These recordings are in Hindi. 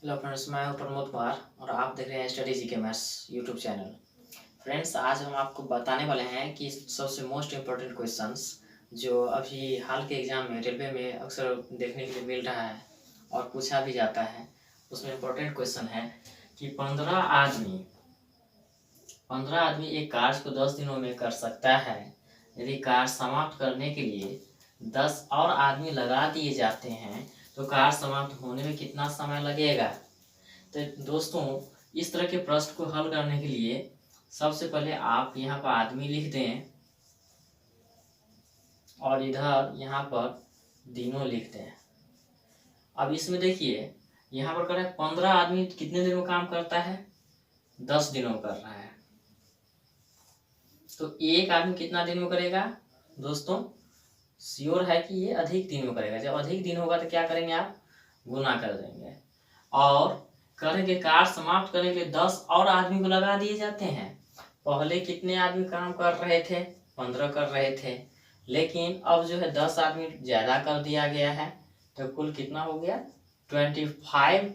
हेलो फ्रेंड्स, मैं हूं प्रमोद कुमार और आप देख रहे हैं स्टडी जी के मैथ्स यूट्यूब चैनल। फ्रेंड्स, आज हम आपको बताने वाले हैं कि सबसे मोस्ट इम्पोर्टेंट क्वेश्चंस जो अभी हाल के एग्ज़ाम में रेलवे में अक्सर देखने के लिए मिल रहा है और पूछा भी जाता है। उसमें इम्पोर्टेंट क्वेश्चन है कि 15 आदमी एक कार्य को 10 दिनों में कर सकता है। यदि कार्य समाप्त करने के लिए 10 और आदमी लगा दिए जाते हैं तो कार्य समाप्त होने में कितना समय लगेगा। तो दोस्तों, इस तरह के प्रश्न को हल करने के लिए सबसे पहले आप यहाँ पर आदमी लिख दें और इधर यहाँ पर दिनों लिख दें। अब इसमें देखिए, यहाँ पर कर रहा है 15 आदमी कितने दिन में काम करता है, 10 दिनों कर रहा है। तो एक आदमी कितना दिन में करेगा दोस्तों, श्योर है कि ये अधिक दिन में करेगा। जब अधिक दिन होगा तो क्या करेंगे, आप गुना कर देंगे और करेंगे कार्य समाप्त करने के लिए 10 और आदमी को लगा दिए जाते हैं। पहले कितने आदमी काम कर रहे थे, 15 कर रहे थे, लेकिन अब जो है 10 आदमी ज़्यादा कर दिया गया है तो कुल कितना हो गया, 25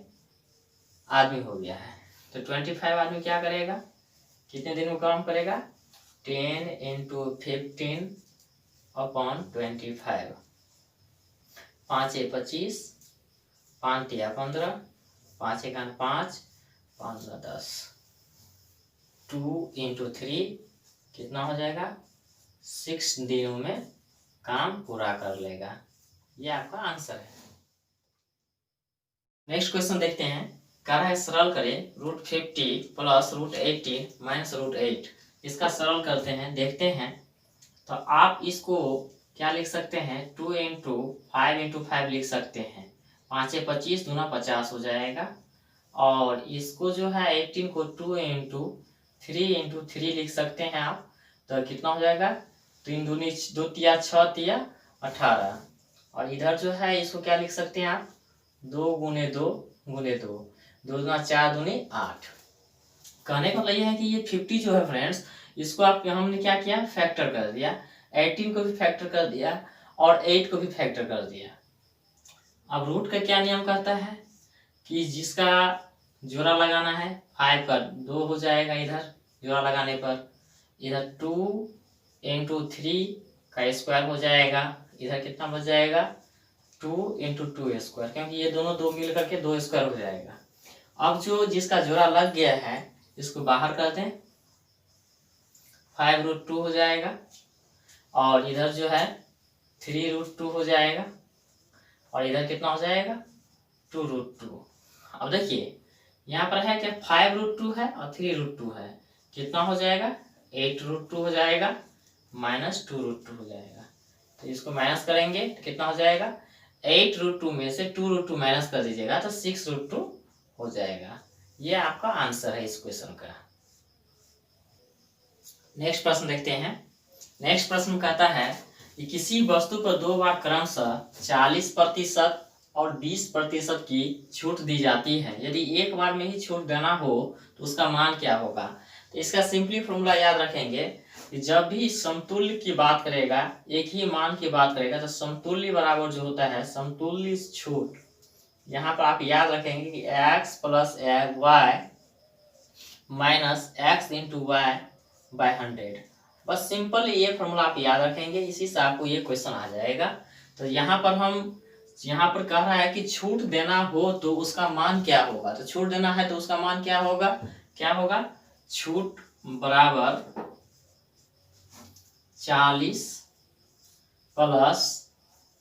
आदमी हो गया है। तो 25 आदमी क्या करेगा, कितने दिन में काम करेगा, 10 × 15 अपॉन 25। 5 × 25, 5 × 15, 5 × 5, 5 × 10, 2 × 3 कितना हो जाएगा, 6 दिनों में काम पूरा कर लेगा। ये आपका आंसर है। नेक्स्ट क्वेश्चन देखते हैं। कह रहा है सरल करें √50 + √80 - √8। इसका सरल करते हैं, देखते हैं। तो आप इसको क्या लिख सकते हैं, 2 × 5 × 5 लिख सकते हैं। 5 × 25 दूना 50 हो जाएगा। और इसको जो है 18 को 2 × 3 × 3 लिख सकते हैं आप। तो कितना हो जाएगा, 3 दूनी 2 तिया 6 तिया 18। और इधर जो है इसको क्या लिख सकते हैं आप, 2 × 2 × 2, 2 दूना 4 दूनी 8। कहने का मतलब यह है कि ये 50 जो है फ्रेंड्स, इसको आप हमने क्या किया, फैक्टर कर दिया। 18 को भी फैक्टर कर दिया और 8 को भी फैक्टर कर दिया। अब रूट का क्या नियम कहता है कि जिसका जोड़ा लगाना है 5 का 2 हो जाएगा, इधर जोड़ा लगाने पर इधर 2 × 3 का स्क्वायर हो जाएगा। इधर कितना बच जाएगा, 2 × 2 स्क्वायर, क्योंकि ये दोनों 2 मिल करके 2 स्क्वायर हो जाएगा। अब जो जिसका जोड़ा लग गया है इसको बाहर कर दें, 5√2 हो जाएगा। और इधर जो है 3√2 हो जाएगा और इधर कितना हो जाएगा, 2√2। अब देखिए यहाँ पर है क्या, 5√2 है और 3√2 है, कितना हो जाएगा, 8√2 हो जाएगा -2√2 हो जाएगा। तो इसको माइनस करेंगे तो कितना हो जाएगा, 8√2 में से 2√2 माइनस कर दीजिएगा तो 6√2 हो जाएगा। ये आपका आंसर है इस क्वेश्चन का। नेक्स्ट प्रश्न देखते हैं। नेक्स्ट प्रश्न कहता है कि किसी वस्तु पर 2 बार क्रमशः 40% और 20% की छूट दी जाती है। यदि एक बार में ही छूट देना हो तो उसका मान क्या होगा। तो इसका सिंपली फॉर्मूला याद रखेंगे कि जब भी समतुल्य की बात करेगा, एक ही मान की बात करेगा, तो समतुल्य बराबर जो होता है समतुल्य छूट। यहाँ पर आप याद रखेंगे कि x + y - x × y/100। बस सिंपल ये फॉर्मूला आप याद रखेंगे, इसी से आपको ये क्वेश्चन आ जाएगा। तो यहाँ पर कह रहा है कि छूट देना हो तो उसका मान क्या होगा। तो छूट देना है तो उसका मान क्या होगा, छूट बराबर 40 +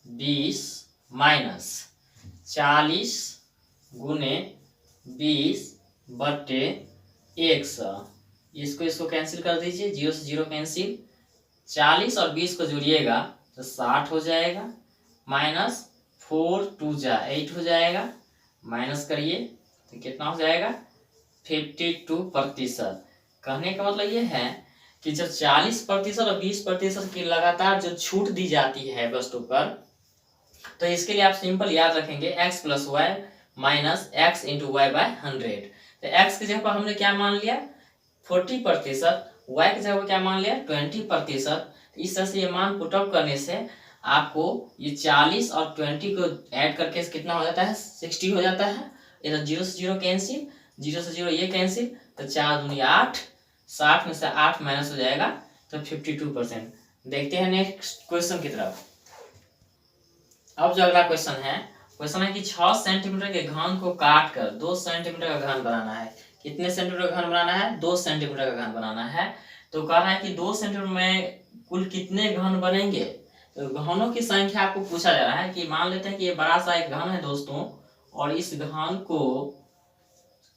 20 माइनस 40 × 20/100। इसको कैंसिल कर दीजिए, 0 से 0 कैंसिल। 40 और 20 को जोड़िएगा तो 60 हो जाएगा, -4 2 जा 8 हो जाएगा, माइनस करिए तो कितना हो जाएगा, 52%। कहने का मतलब ये है कि जब 40% और 20% की लगातार जो छूट दी जाती है वस्तु पर, तो इसके लिए आप सिंपल याद रखेंगे x + y - x × y/100। तो x की जगह पर हमने क्या मान लिया, 40%, y की जगह पर क्या मान लिया, 20%। इस तरह से ये मान पुटअप करने से आपको ये 40 और 20 को ऐड करके कितना हो जाता है, 60 हो जाता है। इधर 0 से 0 कैंसिल, 0 से 0 ये कैंसिल, तो 4 दूनी 8, 60 में से 8 माइनस हो जाएगा तो 52%। देखते हैं नेक्स्ट क्वेश्चन की तरफ। अब जो अगला क्वेश्चन है कि 6 सेंटीमीटर के घन को काट कर 2 सेंटीमीटर का घन बनाना है। कितने सेंटीमीटर का घन बनाना है? 2 सेंटीमीटर का घन बनाना है। तो कह रहा है कि 2 सेंटीमीटर में कुल कितने घन बनेंगे। तो घनों की संख्या आपको पूछा जा रहा है कि मान लेते हैं कि ये बड़ा सा एक घन है दोस्तों, और इस घन को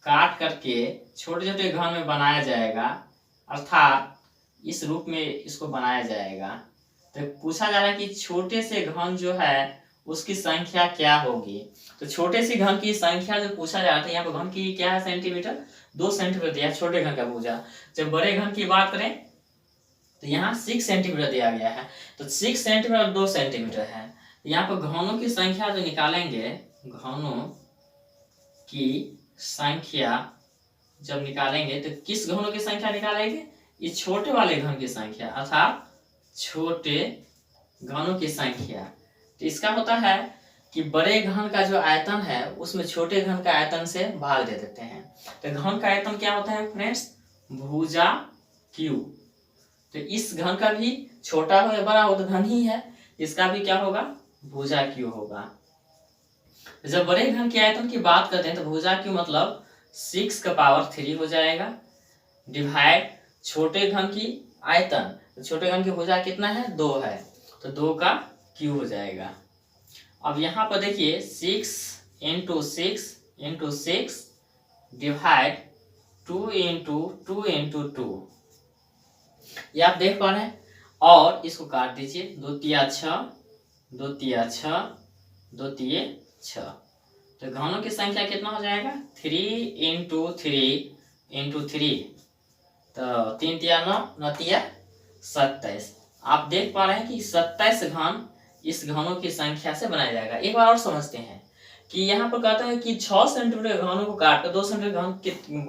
काट करके छोटे छोटे घन में बनाया जाएगा, अर्थात इस रूप में इसको बनाया जाएगा। तो पूछा जा रहा है कि छोटे से घन जो है उसकी संख्या क्या होगी। तो छोटे से घन की संख्या जो पूछा जा रहा था, यहाँ पर घन की क्या है सेंटीमीटर, 2 सेंटीमीटर दिया, छोटे घन का पूछा। जब बड़े घन की बात करें तो यहाँ 6 सेंटीमीटर दिया गया है। तो 6 सेंटीमीटर और 2 सेंटीमीटर है। तो यहाँ पर घनों की संख्या जो निकालेंगे, घनों की संख्या जब निकालेंगे तो किस घनों की संख्या निकालेंगे? इस छोटे वाले घन की संख्या, अर्थात छोटे घनों की संख्या। तो इसका होता है कि बड़े घन का जो आयतन है उसमें छोटे घन का आयतन से भाग दे देते हैं। तो घन का आयतन क्या होता है फ्रेंड्स? भुजा क्यू। तो इस घन का भी छोटा हो या बड़ा हो तो घन ही है, इसका भी क्या होगा? भुजा क्यू होगा। जब बड़े घन के आयतन की बात करते हैं तो भुजा क्यू मतलब 6 का पावर 3 हो जाएगा, डिवाइड छोटे घन की आयतन। तो छोटे घन की भुजा कितना है? 2 है, तो 2 का क्यू हो जाएगा। अब यहाँ पर देखिए 6 इंटू 6 डिवाइड 2 इंटू 2 इंटू 2, ये आप देख पा रहे हैं। और इसको काट दीजिए, 2 तिया 6, 2 तिया 6, 2 तिये 6। तो घनों की संख्या कितना हो जाएगा? 3 इंटू 3 इंटू 3, तो 3 तिया 9, 9 तिया 27। आप देख पा रहे हैं कि 27 घन इस घनों की संख्या से बनाया जाएगा। एक बार और समझते हैं कि यहाँ पर कहता है कि 6 सेंटीमीटर घनों को काट कर 2 सेंटीमीटर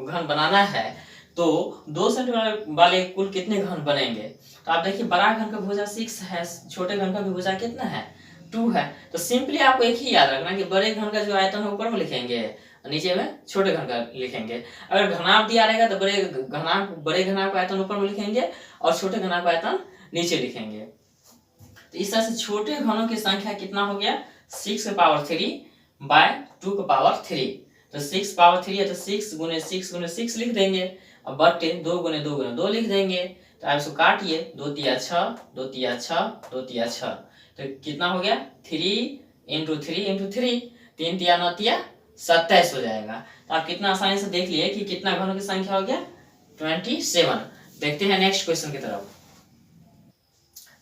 घन बनाना है, तो 2 सेंटीमीटर वाले कुल कितने घन बनेंगे। तो आप देखिए बड़ा घन का भुजा 6 है, छोटे घन का भी भुजा कितना है? 2 है। तो सिंपली आपको एक ही याद रखना कि बड़े घन का जो आयतन है ऊपर में लिखेंगे, नीचे में छोटे घन का लिखेंगे। अगर घनाभ दिया रहेगा तो बड़े घनाभ का आयतन ऊपर में लिखेंगे और छोटे घनाभ का आयतन नीचे लिखेंगे। तो इस तरह से छोटे घनों की संख्या कितना हो गया? 6 का पावर 3 बाय 2 का पावर 3। तो 6 पावर 3 है तो 6 गुने 6 गुने 6 लिख देंगे, अब बट्टे 2 गुने 2 गुने 2 लिख देंगे। तो आप इसको काटिए, 2 तिया 6, 2 तिया 6, 2 तिया 6, तो कितना हो गया? 3 इंटू 3 इंटू 3, 3 तिया 9 तिया 27 हो जाएगा। तो आप कितना आसानी से देख लिए कि कितना घनों की संख्या हो गया? 27। देखते हैं नेक्स्ट क्वेश्चन की तरफ।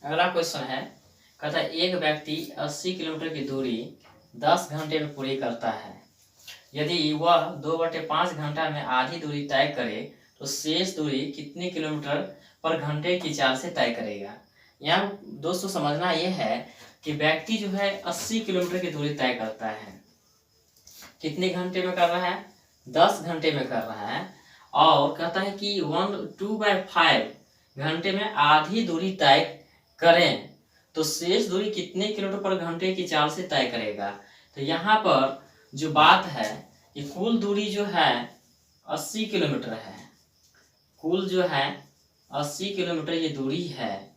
अगला क्वेश्चन है, कहता है एक व्यक्ति 80 किलोमीटर की दूरी 10 घंटे में पूरी करता है। यदि वह 2/5 घंटा में आधी दूरी तय करे तो शेष दूरी कितने किलोमीटर पर घंटे की चाल से तय करेगा। यहाँ दोस्तों समझना यह है कि व्यक्ति जो है 80 किलोमीटर की दूरी तय करता है, कितने घंटे में कर रहा है? 10 घंटे में कर रहा है। और कहता है कि 2/5 घंटे में आधी दूरी तय करें तो शेष दूरी कितने किलोमीटर पर घंटे की चाल से तय करेगा। तो यहाँ पर जो बात है कि कुल दूरी जो है 80 किलोमीटर है, कुल जो है 80 किलोमीटर ये दूरी है,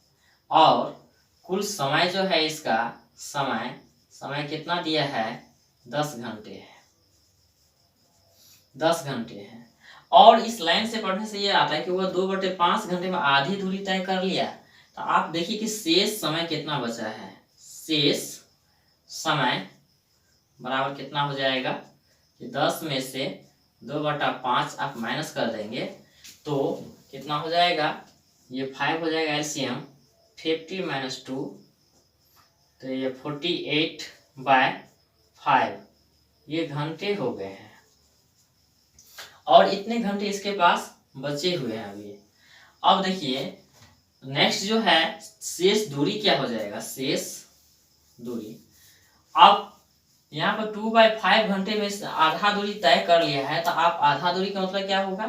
और कुल समय जो है इसका समय कितना दिया है? 10 घंटे है, 10 घंटे है। और इस लाइन से पढ़ने से ये आता है कि वह 2/5 घंटे में आधी दूरी तय कर लिया। तो आप देखिए कि शेष समय कितना बचा है। शेष समय बराबर कितना हो जाएगा कि 10 में से 2/5 आप माइनस कर देंगे तो कितना हो जाएगा? ये 5 हो जाएगा एलसीएम, 50 - 2, तो ये 48/5 ये घंटे हो गए हैं। और इतने घंटे इसके पास बचे हुए हैं अभी। अब देखिए नेक्स्ट जो है शेष दूरी क्या हो जाएगा? शेष दूरी, अब यहाँ पर 2/5 घंटे में से आधा दूरी तय कर लिया है, तो आप आधा दूरी का मतलब क्या होगा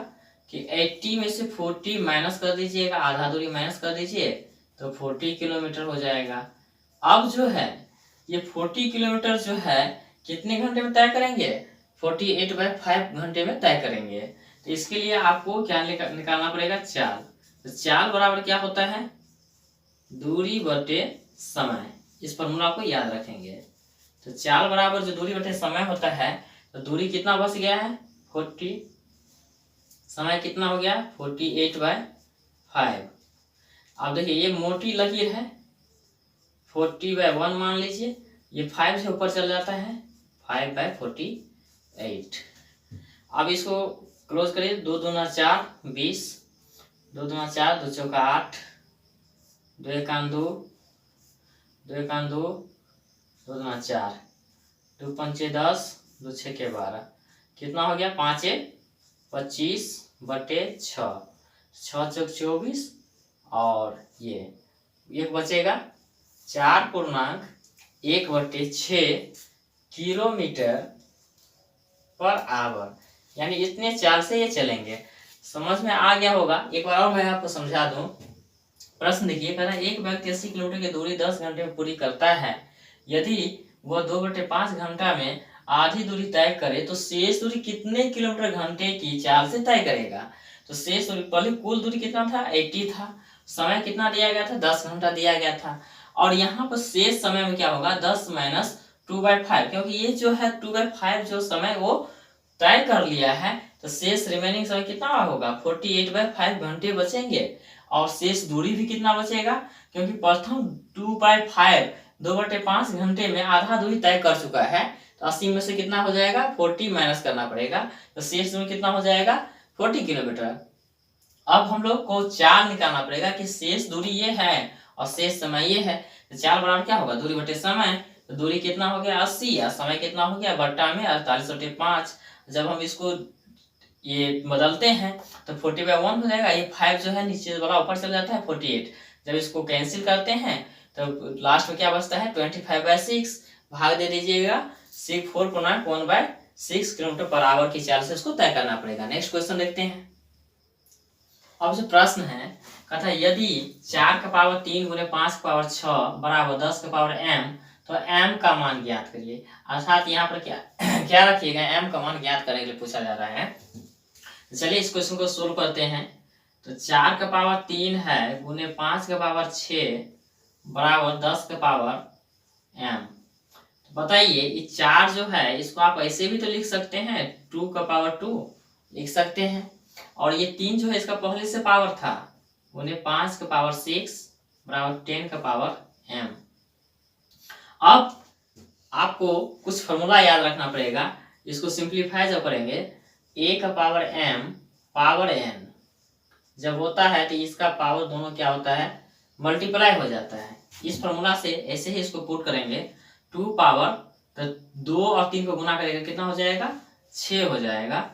कि 80 में से 40 माइनस कर दीजिएगा, आधा दूरी माइनस कर दीजिए तो 40 किलोमीटर हो जाएगा। अब जो है ये 40 किलोमीटर जो है कितने घंटे में तय करेंगे? 48/5 घंटे में तय करेंगे। तो इसके लिए आपको क्या निकालना पड़ेगा, चाल। तो चाल बराबर क्या होता है, दूरी बटे समय। इस फॉर्मूला को याद रखेंगे। तो चाल बराबर जो दूरी बटे समय होता है, तो दूरी कितना बच गया है 40, समय कितना हो गया 48/5। अब देखिए ये मोटी लकीर है, 40/1 मान लीजिए, ये 5 से ऊपर चल जाता है 5/48। अब इसको क्लोज करिए, 2 दूना 4 20, 2 दूना 4, 2 चौका 8, 2 एकान 2, 2 एकान 2, 2 दूना 4, 2 पंचे 10, 2 छक्के 12, कितना हो गया 5 25/6, 6 चौक 24, और ये एक बचेगा 4.1/6 किलोमीटर पर आवर, यानी इतने चाल से ये चलेंगे। समझ में आ गया होगा। एक बार और मैं आपको समझा दूं। प्रश्न देखिए, कह रहा है एक व्यक्ति 80 किलोमीटर की दूरी 10 घंटे में पूरी करता है। यदि वह 2/5 घंटा में आधी दूरी तय करे तो शेष दूरी कितने किलोमीटर घंटे की चाल से तय करेगा। तो शेष दूरी, पहले कुल दूरी कितना था 80 था, समय कितना दिया गया था 10 घंटा दिया गया था, और यहाँ पर शेष समय में क्या होगा 10 - 2/5, क्योंकि ये जो है 2/5 जो समय वो तय कर लिया है, तो शेष रिमेनिंग समय कितना होगा 48/5 घंटे बचेंगे। और शेष दूरी भी कितना बचेगा, क्योंकि प्रथम 2/5 2/5 घंटे में आधा दूरी तय कर चुका है, तो 80 में से कितना हो जाएगा 40 माइनस करना पड़ेगा, तो शेष दूरी कितना हो जाएगा 40 किलोमीटर। अब हम लोग को चाल निकालना पड़ेगा कि शेष दूरी ये है और शेष समय ये है। तो चाल बराबर क्या होगा, दूरी बटे समय। तो दूरी कितना हो गया 80, या समय कितना हो गया बट्टा में 48/5। जब हम इसको ये बदलते हैं तो 40/1 हो जाएगा, ये 5 जो है नीचे वाला ऊपर चल जाता है 48। जब इसको कैंसिल करते हैं तो लास्ट में क्या बचता है 25/6, भाग दे दीजिएगा 4.1/6 किलोमीटर पर आवर की चाल से उसको तय करना पड़ेगा। नेक्स्ट क्वेश्चन देखते हैं। अब जो प्रश्न है, कहता है यदि 4⁻³ × 5⁻6 बराबर 10⁻m, तो m का मान ज्ञात करिए। अर्थात यहाँ पर क्या रखिएगा, m का मान ज्ञात करने के लिए पूछा जा रहा है। चलिए इस क्वेश्चन को सोल्व करते हैं। तो 4⁻³ है गुने 5⁻6 बराबर 10⁻m। तो बताइए ये 4 जो है इसको आप ऐसे भी तो लिख सकते हैं 2⁻2 लिख सकते हैं, और ये 3 जो है इसका पहले से पावर था गुने 5⁻6 बराबर 10⁻m। अब आपको कुछ फॉर्मूला याद रखना पड़ेगा। इसको सिंप्लीफाई जब करेंगे, a⁻m पावर n जब होता है तो इसका पावर दोनों क्या होता है मल्टीप्लाई हो जाता है। इस फॉर्मूला से ऐसे ही इसको पुट करेंगे 2 पावर, तो 2 और 3 को गुना करेगा कितना हो जाएगा 6 हो जाएगा,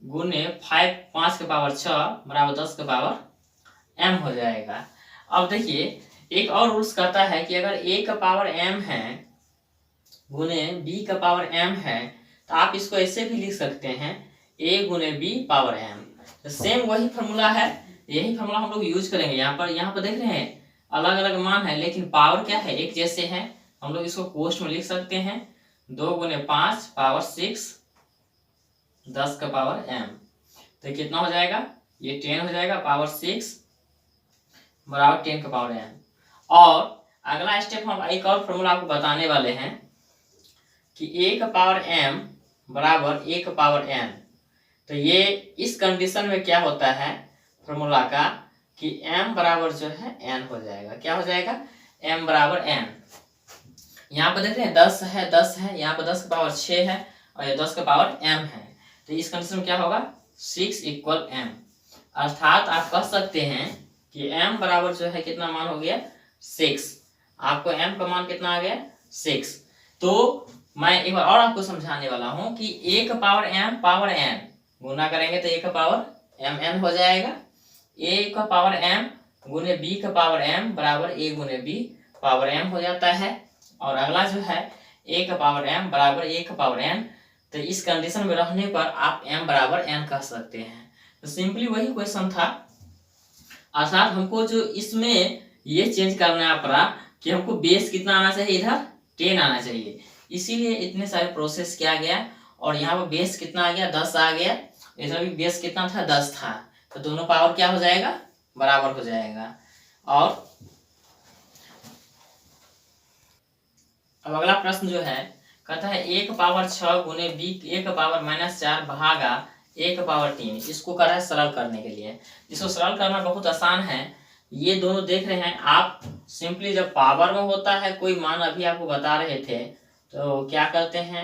गुने 5⁻6 बराबर 10⁻m हो जाएगा। अब देखिए एक और रूल्स कहता है कि अगर a⁻m है गुने b⁻m है, तो आप इसको ऐसे भी लिख सकते हैं a गुने b⁻m। तो सेम वही फॉर्मूला है, यही फॉर्मूला हम लोग यूज करेंगे। यहाँ पर देख रहे हैं अलग अलग मान है, लेकिन पावर क्या है एक जैसे हैं। हम लोग इसको कोष्ट में लिख सकते हैं 2 गुने 5 पावर 6 10⁻m। तो कितना हो जाएगा, ये 10 हो जाएगा पावर 6 बराबर 10⁻m। और अगला स्टेप हम एक और फॉर्मूला आपको बताने वाले हैं कि 1⁻m बराबर 1⁻n। तो ये इस कंडीशन में क्या होता है फॉर्मूला का कि m बराबर जो है n हो जाएगा। क्या हो जाएगा m बराबर n। यहाँ पर देख रहे हैं 10 है, यहाँ पर 10⁻6 है और ये 10⁻m है। तो इस कंडीशन में क्या होगा 6 = m। अर्थात आप कह सकते हैं कि m बराबर जो है कितना मान हो गया 6। आपको m का मान कितना आ गया 6। तो मैं एक बार और आपको समझाने वाला हूं कि 1⁻m पावर n गुना करेंगे तो 1⁻mn हो जाएगा। a⁻m गुने b⁻m बराबर a गुने b⁻m हो जाता है। और अगला जो है 1⁻m बराबर 1⁻n। तो इस कंडीशन में रहने पर आप m बराबर n कह सकते हैं। तो सिंपली वही क्वेश्चन था। अर्थात हमको जो इसमें ये चेंज करना पड़ा कि हमको बेस कितना आना चाहिए, इधर 10 आना चाहिए, इसीलिए इतने सारे प्रोसेस किया गया और यहाँ पर बेस कितना आ गया 10 आ गया, इसमें भी बेस कितना था 10 था, तो दोनों पावर क्या हो जाएगा बराबर हो जाएगा। और अब अगला प्रश्न जो है कहता है 1 पावर 6 गुने बी 1 पावर -4 भागा 1 पावर 3, इसको कर रहा है सरल करने के लिए। इसको सरल करना बहुत आसान है। ये दोनों देख रहे हैं आप, सिंपली जब पावर में होता है कोई मान, अभी आपको बता रहे थे, तो क्या करते हैं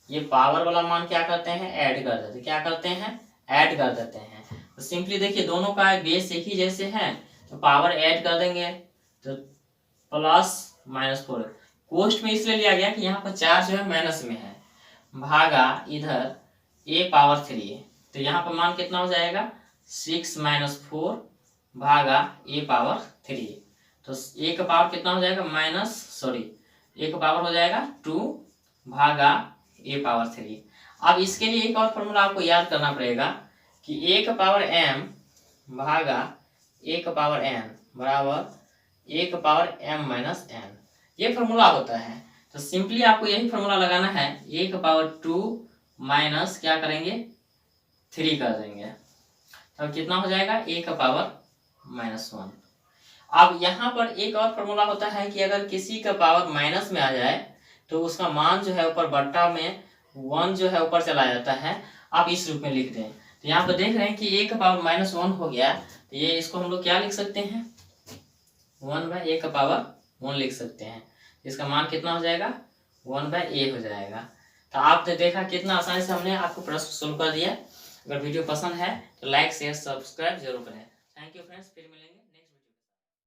ये पावर वाला मान क्या करते हैं ऐड कर देते, क्या करते हैं ऐड कर देते हैं। तो सिंपली देखिए दोनों का बेस एक ही जैसे है, तो पावर ऐड कर देंगे तो +-4। कोष्ट में इसलिए लिया गया कि यहाँ पर 4 जो है माइनस में है, भागा इधर a पावर 3, तो यहाँ पर मान कितना हो जाएगा 6 - 4 भागा a पावर 3, तो a का पावर कितना हो जाएगा a का पावर हो जाएगा 2 भागा a पावर 3। अब इसके लिए एक और फॉर्मूला आपको याद करना पड़ेगा कि a का पावर m भागा a का पावर n बराबर a का पावर m - n, ये फॉर्मूला होता है। तो सिंपली आपको यही फॉर्मूला लगाना है, a का पावर 2 माइनस क्या करेंगे 3 कर देंगे, तो कितना हो जाएगा a का पावर -1। अब यहाँ पर एक और फॉर्मूला होता है कि अगर किसी का पावर माइनस में आ जाए तो उसका मान जो है ऊपर बट्टा में 1 जो है ऊपर चला जाता है, आप इस रूप में लिख दें। तो यहाँ पर देख रहे हैं कि a का पावर -1 हो गया, तो ये इसको हम लोग क्या लिख सकते हैं 1/a का पावर 1 लिख सकते हैं। इसका मान कितना हो जाएगा 1/a हो जाएगा। तो आपने देखा कितना आसानी से हमने आपको प्रश्न सोल्व कर दिया। अगर वीडियो पसंद है तो लाइक शेयर सब्सक्राइब जरूर करें। थैंक यू फ्रेंड्स, फिर मिलेंगे।